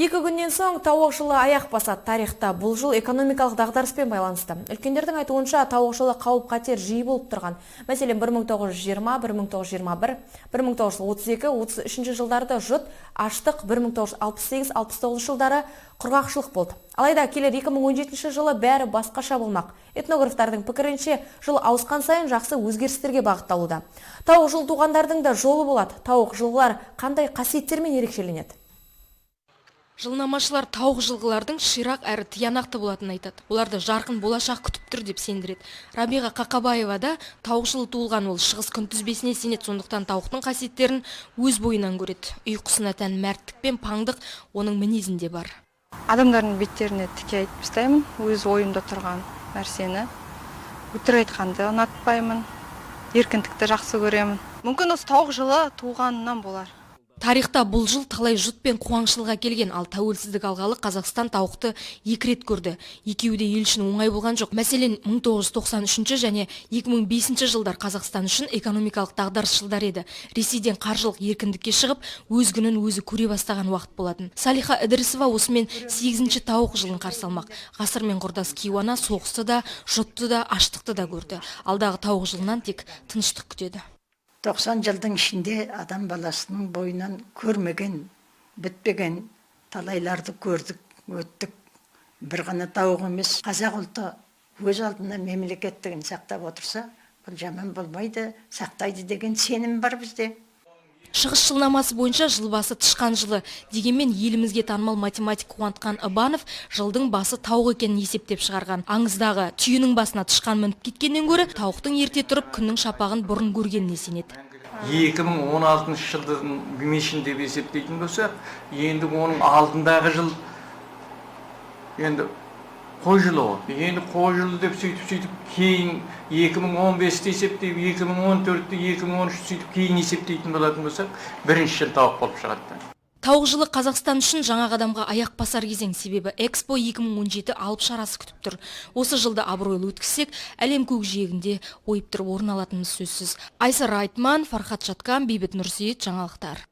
Екі күннен соң тауық жылы аяқ басады. Тарихта бұл жыл экономикалық дағдарыспен байланысты. Үлкендердің айтуынша тауық жылы қауіп-қатер жиі болып тұрған. Мәселен 1920, 1921, 1932, 33 жылдарда жұт, аштық 1968-69 жылдары құрғақшылық болды. Алайда келер 2017 жылы бәрі басқаша болмақ. Этнографтардың пікірінше жыл ауысқан сайын жақсы өзгерістерге бағытталуда. Тауық жыл туғандардың да жолы болады. Тауық жылғылар қандай қасиеттермен ерекшеленеді? Жылнамашылар тауық жылғылардың ширақ әрі тиянақты болатынын айтады. Оларды жарқын болашақ күтіп тұр деп сендіреді. Рабиға Қақабаева да тауық жылы туылған, ол шығыс күнтізбесіне сенеді, сондықтан тауықтың қасиеттерін өз бойынан көреді. Үй құсына тән мәрттік пен паңдық оның мінезінде бар. Адамдардың беттеріне тіке айтып тастаймын, өз ойымда тұрған нәрсені. Өтірік айтқанды ұнатпаймын, еркіндікті жақсы көремін. Мүмкін осы тауық жылы туғанынан болар. Тарихта бұл жыл талай жұт пен қуаңшылыққа келген, ал тәуелсіздік алғалы Қазақстан тауықты екі рет көрді. Екеуі де ел үшін оңай болған жоқ. Мәселен, 1993 және 2005 жылдар Қазақстан үшін экономикалық дағдарыс жылдар еді. Ресейден қаржылық еркіндікке шығып, өз күнін өзі көре бастаған уақыт болатын. Салиха Ыдырысова осымен 8-ші тауық жылын қарсы алмақ. Ғасырмен құрдас Кейуана соғысты да, жұтты да, аштықты да көрді. Алдағы тауық жылынан тек тыныштық күтеді. 90 жылдың ішінде адам баласының бойынан көрмеген, бітпеген талайларды көрдік, өттік. Бір ғана тауық емес, қазақ ұлты өз алдына мемлекеттігін сақтап отырса, бұл жаман болмайды, сақтайды деген сенім бар бізде. Шығыс жылнамасы бойынша жыл басы тышқан жылы. Дегенмен елімізге танымал математик Қуантқан Ыбанов жылдың басы тауық екенін есептеп шығарған. Аңыздағы түйенің басына тышқан мініп кеткеннен гөрі тауықтың ерте тұрып күннің шапағын бұрын көргеніне сенеді. 2016 жылдың мешін деп есептейтін болса, енді оның алдындағы жыл енді қой жылы ғой. Енді қой жылы деп сөйтіп кейін 2015-те есептейіп, 2014-те, 2013-те сөйтіп кейін есептейтін болатын болсақ, бірінші жыл тауық болып шығады. Тауық жылы Қазақстан үшін жаңа қадамға аяқ басар кезең, себебі Экспо 2017 алып шарасы күтіп тұр. Осы жылды абыройлы өткізсек, әлем көкжиегінде ойып тұрып орын алатынымыз сөзсіз. Айсара Айтман, Фархат Шаткан, Бейбіт Нұрсейіт, жаңалықтар.